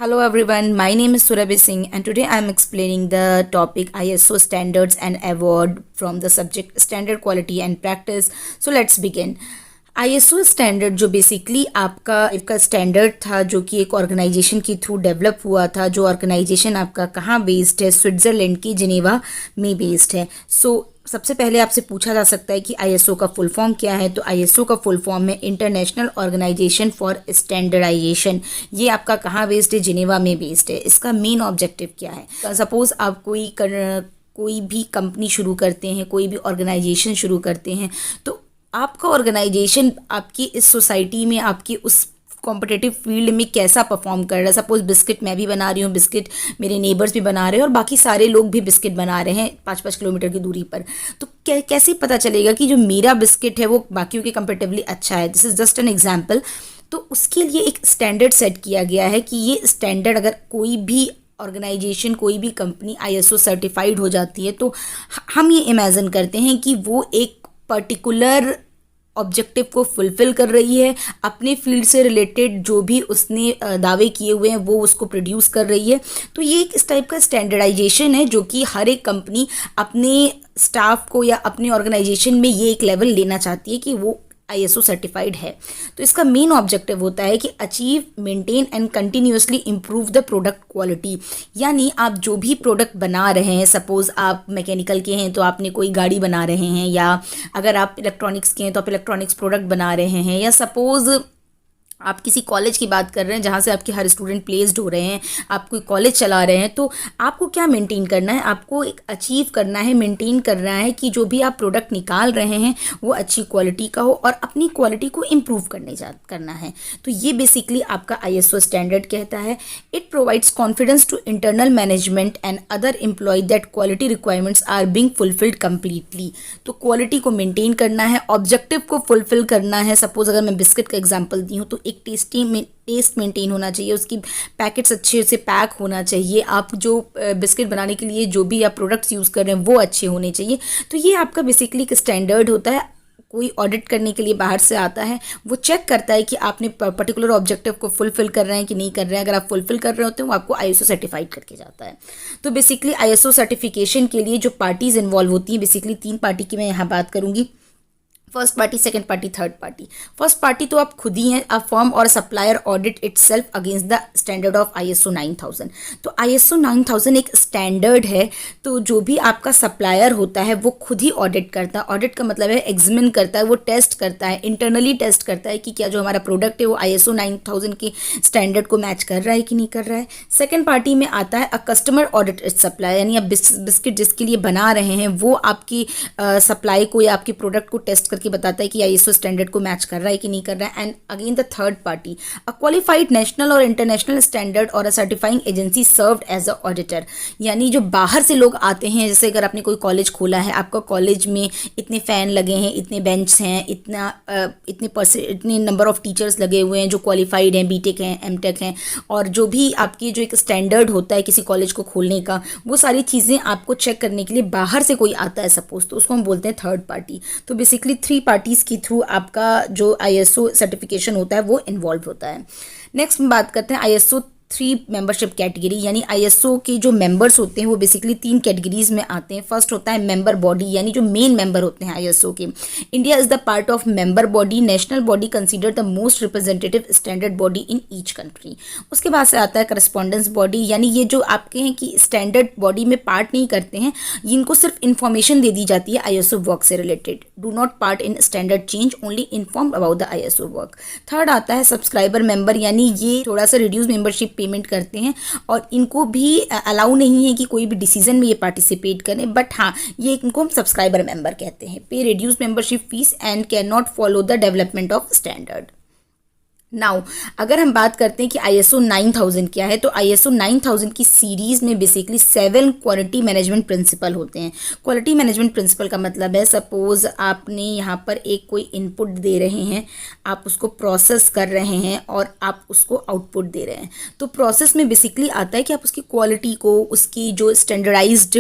Hello everyone, my name is Surabhi Singh and today I am explaining the topic ISO standards and award from the subject standard quality and practice. So let's begin. ISO standard जो basically आपका standard था जो कि एक organisation के through develop हुआ था, जो ऑर्गेनाइजेशन आपका कहाँ बेस्ड है, स्विट्ज़रलैंड की जिनेवा में बेस्ड है। सबसे पहले आपसे पूछा जा सकता है कि ISO का फुल फॉर्म क्या है। तो ISO का फुल फॉर्म है इंटरनेशनल ऑर्गेनाइजेशन फॉर स्टैंडर्डाइजेशन। ये आपका कहाँ बेस्ड है? जिनेवा में बेस्ड है। इसका मेन ऑब्जेक्टिव क्या है? सपोज आप कोई भी कंपनी शुरू करते हैं, कोई भी ऑर्गेनाइजेशन शुरू करते हैं, तो आपका ऑर्गेनाइजेशन आपकी इस सोसाइटी में, आपकी उस कॉम्पिटिटिव फील्ड में कैसा परफॉर्म कर रहा है। सपोज बिस्किट मैं भी बना रही हूँ, बिस्किट मेरे नेबर्स भी बना रहे हैं और बाकी सारे लोग भी बिस्किट बना रहे हैं 5-5 किलोमीटर की दूरी पर। तो कैसे पता चलेगा कि जो मेरा बिस्किट है वो बाकियों के कंपेरेटिवली अच्छा है? This is just an example. तो उसके लिए एक स्टैंडर्ड सेट किया गया है कि ये स्टैंडर्ड अगर कोई भी ऑर्गेनाइजेशन, कोई भी कंपनी ISO सर्टिफाइड हो जाती है तो हम ये इमेजिन करते हैं कि वो एक पर्टिकुलर ऑब्जेक्टिव को फुलफ़िल कर रही है, अपने फील्ड से रिलेटेड जो भी उसने दावे किए हुए हैं वो उसको प्रोड्यूस कर रही है। तो ये एक इस टाइप का स्टैंडर्डाइजेशन है जो कि हर एक कंपनी अपने स्टाफ को या अपने ऑर्गेनाइजेशन में ये एक लेवल लेना चाहती है कि वो ISO सर्टिफाइड है। तो इसका मेन ऑब्जेक्टिव होता है कि achieve, maintain and continuously improve the product quality. यानी आप जो भी प्रोडक्ट बना रहे हैं, सपोज आप मैकेनिकल के हैं तो आपने कोई गाड़ी बना रहे हैं, या अगर आप इलेक्ट्रॉनिक्स के हैं तो आप इलेक्ट्रॉनिक्स प्रोडक्ट बना रहे हैं, या सपोज आप किसी कॉलेज की बात कर रहे हैं जहाँ से आपके हर स्टूडेंट प्लेस्ड हो रहे हैं, आप कोई कॉलेज चला रहे हैं, तो आपको क्या मेंटेन करना है? आपको एक अचीव करना है, मेंटेन करना है कि जो भी आप प्रोडक्ट निकाल रहे हैं वो अच्छी क्वालिटी का हो और अपनी क्वालिटी को इम्प्रूव करना है। तो ये बेसिकली आपका ISO स्टैंडर्ड कहता है। It provides confidence to internal management and other employee that quality requirements are being fulfilled completely. तो क्वालिटी को मेंटेन करना है, ऑब्जेक्टिव को फुलफिल करना है। सपोज अगर मैं बिस्किट का एग्जाम्पल दी हूँ तो एक टेस्ट मेंटेन होना चाहिए, उसकी पैकेट्स अच्छे से पैक होना चाहिए, आप जो बिस्किट बनाने के लिए जो भी आप प्रोडक्ट्स यूज़ कर रहे हैं वो अच्छे होने चाहिए। तो ये आपका बेसिकली एक स्टैंडर्ड होता है। कोई ऑडिट करने के लिए बाहर से आता है, वो चेक करता है कि आपने पर्टिकुलर ऑब्जेक्टिव को फुलफिल कर रहे हैं कि नहीं कर रहे हैं। अगर आप फुलफिल कर रहे होते हैं वो आपको ISO सर्टिफाइड करके जाता है। तो बेसिकली ISO सर्टिफिकेशन के लिए जो पार्टीज़ इन्वॉल्व होती हैं, बेसिकली 3 पार्टी की मैं यहाँ बात करूँगी। First party, second party, third party. First party तो आप खुद ही हैं। अ फर्म और supplier audit itself against the standard of ISO 9000। तो ISO 9000 एक स्टैंडर्ड है। तो जो भी आपका सप्लायर होता है वो खुद ही ऑडिट करता है। ऑडिट का मतलब है एग्जामिन करता है, वो टेस्ट करता है, इंटरनली टेस्ट करता है कि क्या जो हमारा प्रोडक्ट है वो ISO 9000 के स्टैंडर्ड को मैच कर रहा है कि नहीं कर रहा है। सेकेंड पार्टी में आता है a customer audit it supplier, यानी आप बिस्किट जिसके लिए बना रहे हैं वो आपकी सप्लाई को या आपके प्रोडक्ट को टेस्ट करके बताता है कि ISO स्टैंडर्ड को मैच कर रहा है कि नहीं कर रहा है। And again the third party, a qualified national और इंटरनेशनल स्टैंडर्ड और a certifying agency served as a auditor. यानी जो बाहर से लोग आते हैं, जैसे अगर आपने कोई कॉलेज खोला है, आपका कॉलेज में इतने फ़ैन लगे हैं, इतने बेंच हैं, इतने नंबर ऑफ टीचर्स लगे हुए हैं जो क्वालिफाइड हैं, BTech हैं, MTech हैं, और जो भी आपकी जो एक स्टैंडर्ड होता है किसी कॉलेज को खोलने का, वो सारी चीज़ें आपको चेक करने के लिए बाहर से कोई आता है सपोज, तो उसको हम बोलते हैं थर्ड पार्टी। तो बेसिकली 3 पार्टीज़ के थ्रू आपका जो ISO सर्टिफिकेशन होता है वो इन्वॉल्व होता है। नेक्स्ट हम बात करते हैं ISO 3 मेंबरशिप कैटेगरी। यानी ISO के जो मेंबर्स होते हैं वो बेसिकली 3 कैटेगरीज में आते हैं। फर्स्ट होता है मेंबर बॉडी, यानी जो मेन मेंबर होते हैं ISO के। India is the part of member body. National body consider the most representative standard body in each country. उसके बाद से आता है करस्पॉन्डेंस बॉडी, यानी ये जो आपके हैं कि स्टैंडर्ड बॉडी में पार्ट नहीं करते हैं, इनको सिर्फ इन्फॉर्मेशन दे दी जाती है ISO वर्क से related. Do not part in standard change, only inform about the ISO work. Third आता है सब्सक्राइबर मेंबर, यानी ये थोड़ा सा रिड्यूस मेंबरशिप पेमेंट करते हैं और इनको भी अलाउ नहीं है कि कोई भी डिसीजन में ये पार्टिसिपेट करें, बट हाँ ये इनको हम सब्सक्राइबर मेंबर कहते हैं। पे reduce membership fees and can not follow the development of standard. Now अगर हम बात करते हैं कि ISO 9000 क्या है, तो ISO 9000 की सीरीज़ में बेसिकली 7 क्वालिटी मैनेजमेंट प्रिंसिपल होते हैं। क्वालिटी मैनेजमेंट प्रिंसिपल का मतलब है, सपोज आपने यहाँ पर एक कोई इनपुट दे रहे हैं, आप उसको प्रोसेस कर रहे हैं और आप उसको आउटपुट दे रहे हैं। तो प्रोसेस में बेसिकली आता है कि आप उसकी क्वालिटी को, उसकी जो स्टैंडर्डाइज्ड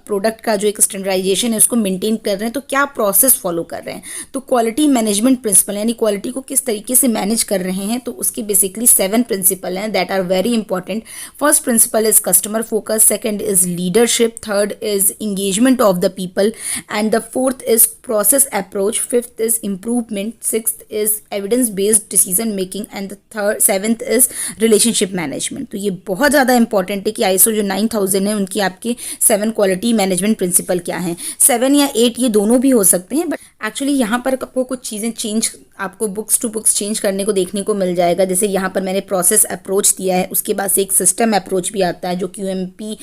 प्रोडक्ट का जो एक स्टैंडर्डाइजेशन है उसको मेंटेन कर रहे हैं, तो क्या प्रोसेस फॉलो कर रहे हैं। तो क्वालिटी मैनेजमेंट प्रिंसिपल यानी क्वालिटी को किस तरीके से मैनेज कर रहे रहे हैं तो उसके बेसिकली 7 प्रिंसिपल हैं that are very important. First principle is customer focus, second is leadership, third is engagement of the people and the fourth is process approach, fifth is improvement, sixth is evidence based decision making and the seventh is relationship management. तो ये बहुत ज़्यादा important है कि ISO जो 9000 है उनकी आपके 7 क्वालिटी मैनेजमेंट प्रिंसिपल क्या हैं. 7 या 8 ये दोनों भी हो सकते हैं, बट एक्चुअली यहाँ पर आपको कुछ चीज़ें चेंज, आपको बुक्स टू बुक्स चेंज करने को देखने को मिल जाएगा. जैसे यहाँ पर मैंने प्रोसेस अप्रोच दिया है, उसके बाद से एक सिस्टम अप्रोच भी आता है जो QMP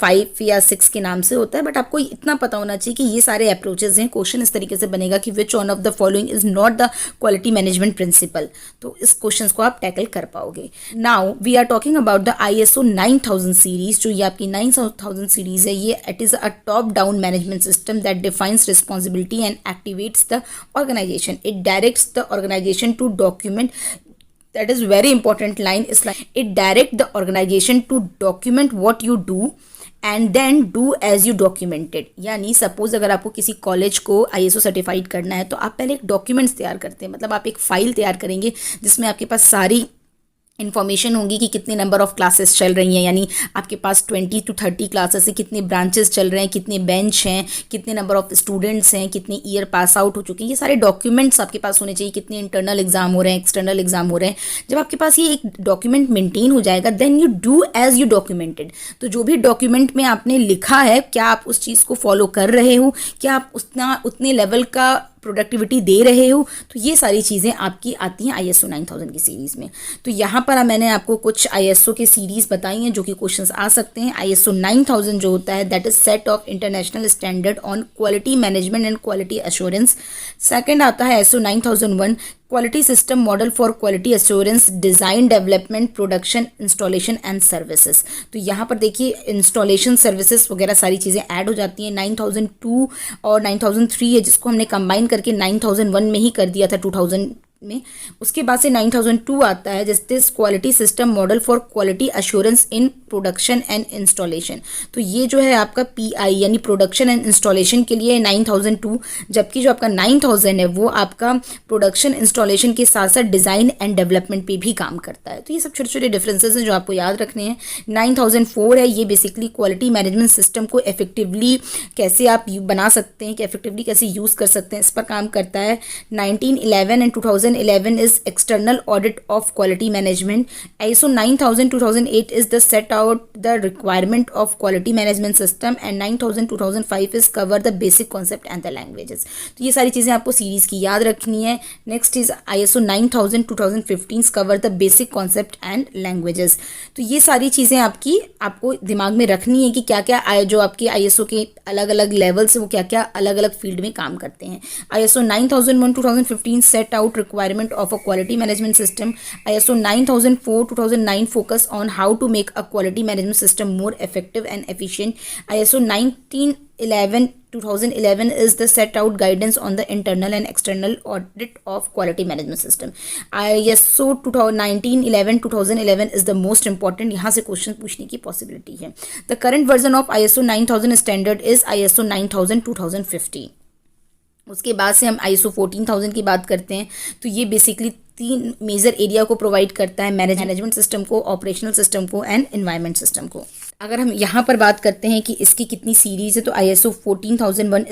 5 या 6 के नाम से होता है. बट आपको इतना पता होना चाहिए कि ये सारे अप्रोचेज हैं. क्वेश्चन इस तरीके से बनेगा कि which one of the following is not the quality management principle. तो इस क्वेश्चन को आप टैकल कर पाओगे. Now we are talking about the ISO 9000 series. जो ये आपकी 9000 सीरीज है, ये it is a top down management system that defines responsibility and activates the organization. It directs the organization to document, that is very important line, is like it direct the organization to document what you do and then do as you documented. यानी suppose अगर आपको किसी college को ISO certified करना है तो आप पहले एक डॉक्यूमेंट्स तैयार करते हैं, मतलब आप एक फाइल तैयार करेंगे जिसमें आपके पास सारी इन्फॉर्मेशन होगी कि कितने नंबर ऑफ क्लासेस चल रही हैं, यानी आपके पास 20 to 30 क्लासेस है, कितने ब्रांचेस चल रहे हैं, कितने बेंच हैं, कितने नंबर ऑफ स्टूडेंट्स हैं, कितने ईयर पास आउट हो चुके हैं. ये सारे डॉक्यूमेंट्स आपके पास होने चाहिए. कितने इंटरनल एग्जाम हो रहे हैं, एक्सटर्नल एग्जाम हो रहे हैं. जब आपके पास ये एक डॉक्यूमेंट मेंटेन हो जाएगा then you do as you documented. तो जो भी डॉक्यूमेंट में आपने लिखा है, क्या आप उस चीज़ को फॉलो कर रहे हो, क्या आप उतने लेवल का प्रोडक्टिविटी दे रहे हो. तो ये सारी चीज़ें आपकी आती हैं ISO 9000 की सीरीज़ में. तो यहाँ पर मैंने आपको कुछ ISO के सीरीज़ बताई हैं जो कि क्वेश्चंस आ सकते हैं. ISO 9000 जो होता है that is set of international standard on quality management and quality assurance. Second आता है ISO 9001 quality system model for quality assurance, design, development, production, installation and services. तो यहाँ पर देखिए इंस्टॉलेशन, सर्विसेज वगैरह सारी चीज़ें ऐड हो जाती हैं. 9002 और 9003 है जिसको हमने कंबाइन करके 9001 में ही कर दिया था 2000 में. उसके बाद से 9002 आता है जिस this quality system model for quality assurance in production and installation. तो ये जो है आपका PI यानी प्रोडक्शन एंड इंस्टॉलेशन के लिए 9002, जबकि जो आपका 9000 है वो आपका प्रोडक्शन इंस्टॉलेशन के साथ साथ डिज़ाइन एंड डेवलपमेंट पे भी काम करता है. तो ये सब छोटे छोटे डिफरेंसेस हैं जो आपको याद रखने हैं. 9004 है, ये बेसिकली क्वालिटी मैनेजमेंट सिस्टम को इफेक्टिवली कैसे आप बना सकते हैं, कि इफेक्टिवली कैसे यूज़ कर सकते हैं, इस पर काम करता है. 1911 and 2011 is external audit of quality management. ISO 9000 2008 is the set out the requirement of quality management system and 9000 2005 is cover the basic concept and the languages. तो ये सारी चीज़ें आपको सीरीज़ की याद रखनी है. Next is ISO 9000 2015 cover the basic concept and languages. तो ये सारी चीज़ें आपको दिमाग में रखनी है कि क्या क्या जो आपके ISO के अलग अलग लेवल्स वो क्या क्या अलग अलग फील्ड में काम करते हैं. ISO 9001 2015 set out requirement of a quality management system. ISO 9004 2009 focus on how to make a quality management system more effective and efficient. ISO 2011 is the set out guidance on the internal and external audit of quality management system. ISO 2011 is the most important. यहाँ से question पूछने की possibility है. The current version of ISO 9000 standard is ISO 9000 2015. उसके बाद से हम ISO 14000 की बात करते हैं. तो ये बेसिकली 3 मेजर एरिया को प्रोवाइड करता है, मैनेजमेंट सिस्टम को, ऑपरेशनल सिस्टम को एंड एनवायरनमेंट सिस्टम को. अगर हम यहाँ पर बात करते हैं कि इसकी कितनी सीरीज है तो ISO 14001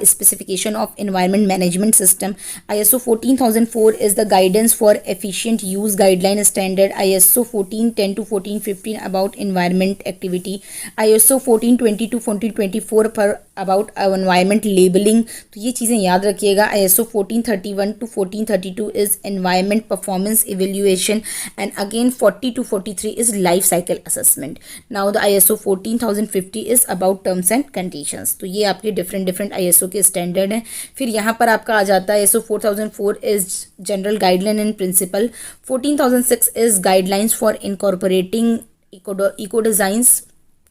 specification of environment management system. ISO 14004 is the guidance for efficient use guideline standard. ISO 1410 to 1415 about environment activity. ISO 1420 to 1424 पर अबाउट एनवायरनमेंट लेबलिंग. तो ये चीज़ें याद रखिएगा. ISO 1431 to 1432 is environment performance evaluation and again 40 to 43 is life cycle assessment. Now the ISO 14050 is about terms and conditions. तो ये आपके different ISO के स्टैंडर्ड हैं. फिर यहाँ पर आपका आ जाता है ISO 4004 is general guideline and principle. 14006 is guidelines for incorporating eco designs.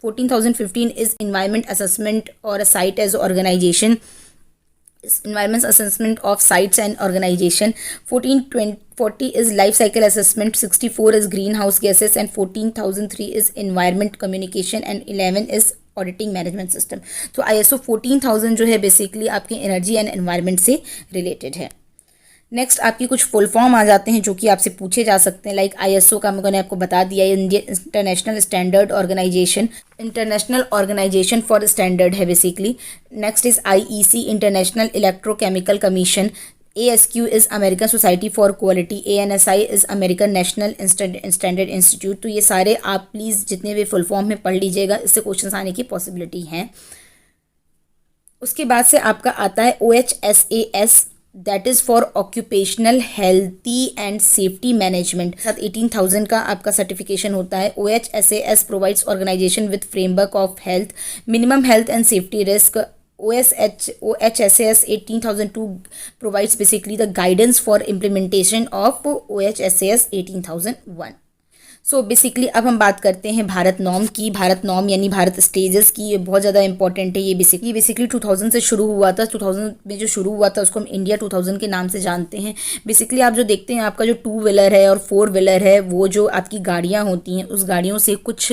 14015 is environment assessment or a site as organization. Environment assessment of sites and organization. 1440 is life cycle assessment. 64 is greenhouse gases and 14003 is environment communication and 11 is auditing management system. तो ISO 14000 जो है basically आपके energy and environment से related है. Next आपकी कुछ full form आ जाते हैं जो कि आपसे पूछे जा सकते हैं, लाइक आईएसओ का मैंने आपको बता दिया, Indian international standard organisation, international organisation for standard है basically. Next is IEC, international electrochemical commission. ASQ is American society for quality. ANSI is American national standard institute. तो ये सारे आप प्लीज़ जितने भी फुल फॉर्म में पढ़ लीजिएगा, इससे क्वेश्चन आने की पॉसिबिलिटी है। उसके बाद से आपका आता है OHSAS, that is for occupational healthy and safety management. साथ 18,000 का आपका सर्टिफिकेशन होता है। OHSAS provides organisation with framework of health, minimum health and safety risk. OHSAS 18,002 provides basically the guidance for implementation of OHSAS 18,001। So basically अब हम बात करते हैं भारत नॉर्म की। भारत नॉर्म यानी भारत स्टेजेस की, ये बहुत ज़्यादा इंपॉर्टेंट है। ये बेसिकली 2000 से शुरू हुआ था। 2000 में जो शुरू हुआ था उसको हम इंडिया 2000 के नाम से जानते हैं। बेसिकली आप जो देखते हैं, आपका जो 2 व्हीलर है और 4 व्हीलर है, वो जो आपकी गाड़ियाँ होती हैं, उस गाड़ियों से कुछ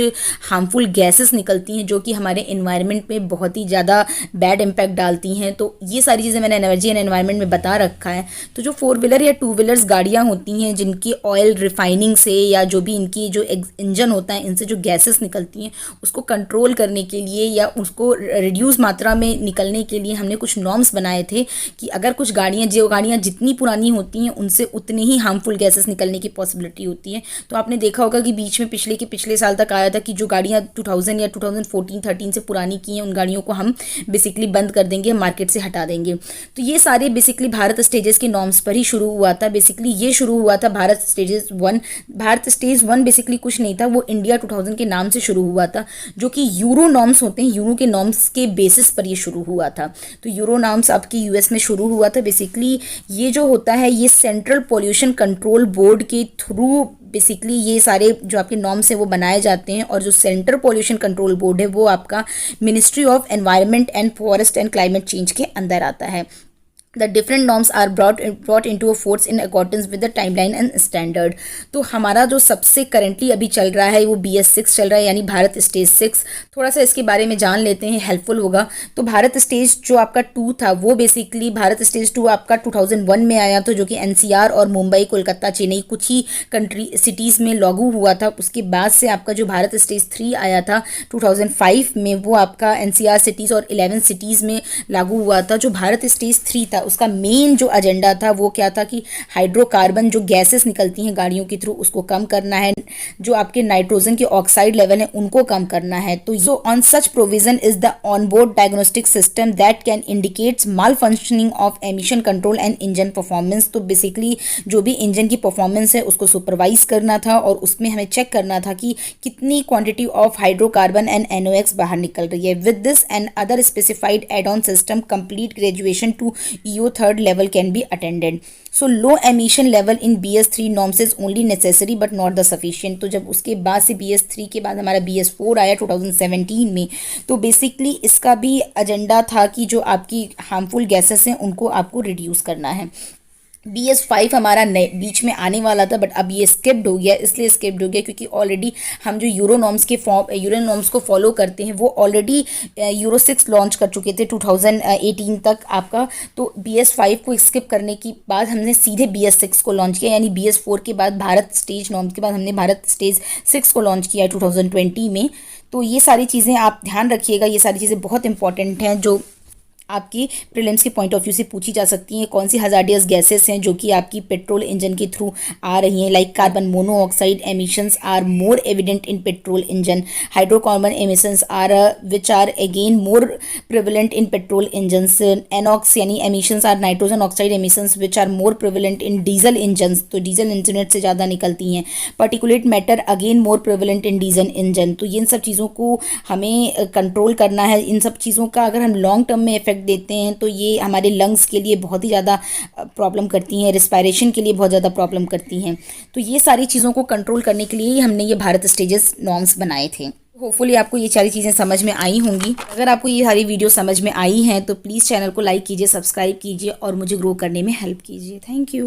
हार्मफुल गैसेस निकलती हैं जो कि हमारे इन्वायरमेंट में बहुत ही ज़्यादा बैड इम्पैक्ट डालती हैं। तो ये सारी चीज़ें मैंने एनर्जी एंड एनवायरमेंट में बता रखा है। तो जो 4 व्हीलर या 2 व्हीलर्स गाड़ियाँ होती हैं जिनकी ऑयल रिफाइनिंग से या जो भी इनकी जो इंजन होता है, इनसे जो गैसेस निकलती हैं उसको कंट्रोल करने के लिए या उसको रिड्यूस मात्रा में निकलने के लिए हमने कुछ नॉर्म्स बनाए थे कि अगर कुछ गाड़ियाँ जितनी पुरानी होती हैं उनसे उतने ही हार्मफुल गैसेस निकलने की पॉसिबिलिटी होती है। तो आपने देखा होगा कि बीच में पिछले साल तक आया था कि जो गाड़ियाँ 2000 या 2014-13 से पुरानी की हैं, उन गाड़ियों को हम बेसिकली बंद कर देंगे, मार्केट से हटा देंगे। तो ये सारे बेसिकली भारत स्टेजेस के नॉर्म्स पर ही शुरू हुआ था। बेसिकली ये शुरू हुआ था Bharat stage 1। Bharat stage 1 basically कुछ नहीं था, वो इंडिया 2000 के नाम से शुरू हुआ था, जो कि यूरो नॉर्म्स होते हैं, यूरो के नॉर्म्स के बेसिस पर ये शुरू हुआ था। तो यूरो नॉर्म्स आपकी यूएस में शुरू हुआ था। बेसिकली ये जो होता है, ये सेंट्रल पॉल्यूशन कंट्रोल बोर्ड के थ्रू बेसिकली ये सारे जो आपके नॉर्म्स हैं वो बनाए जाते हैं। और जो सेंट्रल पॉल्यूशन कंट्रोल बोर्ड है वो आपका ministry of environment and forest and climate change के अंदर आता है। The different norms are brought into a force in accordance with the timeline and standard। तो हमारा जो सबसे करंटली अभी चल रहा है वो BS6 चल रहा है, यानी भारत स्टेज 6। थोड़ा सा इसके बारे में जान लेते हैं, हेल्पफुल होगा। तो भारत स्टेज जो आपका 2 था, वो बेसिकली भारत स्टेज 2 आपका 2001 में आया था, जो कि NCR और मुंबई, कोलकाता, चेन्नई कुछ ही सिटीज़ में लागू हुआ था। उसके बाद से आपका जो भारत स्टेज 3 आया था 2005 में, वो आपका NCR सिटीज़ और 11 सिटीज़ में लागू हुआ था। जो भारत स्टेज 3 था उसका मेन जो एजेंडा था वो क्या था कि हाइड्रोकार्बन जो गैसेस निकलती हैं गाड़ियों के थ्रू उसको कम करना है, जो आपके नाइट्रोजन के ऑक्साइड लेवल हैं उनको कम करना है। तो on such provision is the onboard diagnostic system that can indicates mall functioning of emission control and engine performance. तो बेसिकली जो भी इंजन की परफॉर्मेंस है उसको सुपरवाइज करना था और उसमें हमें चेक करना था कि कितनी quantity of hydrocarbon and NOx बाहर निकल रही है। With this and other specified add on system complete graduation to EO 3rd level can be attended। So low emission level in BS3 norms is only necessary but not the sufficient। तो जब उसके बाद से BS3 के बाद हमारा BS4 आया 2017 में, तो बेसिकली इसका भी एजेंडा था कि जो आपकी हार्मफुल गैसेस हैं उनको आपको रिड्यूस करना है। BS5 हमारा बीच में आने वाला था, बट अब ये स्किप्ड हो गया। इसलिए स्किप्ड हो गया क्योंकि ऑलरेडी हम जो यूरो नॉर्म्स को फॉलो करते हैं वो ऑलरेडी यूरो 6 लॉन्च कर चुके थे 2018 तक आपका। तो BS5 को स्किप करने के बाद हमने सीधे BS6 को लॉन्च किया, यानी BS4 के बाद भारत स्टेज नॉर्म्स के बाद हमने भारत स्टेज 6 को लॉन्च किया 2020 में। तो ये सारी चीज़ें आप ध्यान रखिएगा, ये सारी चीज़ें बहुत इंपॉर्टेंट हैं जो आपकी प्रीलिम्स के पॉइंट ऑफ व्यू से पूछी जा सकती हैं। कौन सी हजार्डियस गैसेस हैं जो कि आपकी पेट्रोल इंजन के थ्रू आ रही हैं, like carbon monoxide emissions are more evident in petrol engine. Hydrocarbon emissions are which are again more prevalent in petrol engines. NOx यानी emissions are nitrogen oxide emissions which are more prevalent in diesel engines. तो diesel engine से ज़्यादा निकलती हैं। Particulate matter again more prevalent in diesel engine. तो इन सब चीज़ों को हमें कंट्रोल करना है। इन सब चीज़ों का अगर हम लॉन्ग टर्म में इफेक्ट देते हैं तो ये हमारे लंग्स के लिए बहुत ही ज़्यादा प्रॉब्लम करती हैं, रिस्पायरेशन के लिए बहुत ज़्यादा प्रॉब्लम करती हैं। तो ये सारी चीज़ों को कंट्रोल करने के लिए ही हमने ये भारत स्टेजेस नॉर्म्स बनाए थे। होपफुली आपको ये सारी चीज़ें समझ में आई होंगी। अगर आपको ये सारी वीडियो समझ में आई हैं तो प्लीज़ चैनल को लाइक कीजिए, सब्सक्राइब कीजिए और मुझे ग्रो करने में हेल्प कीजिए। Thank you.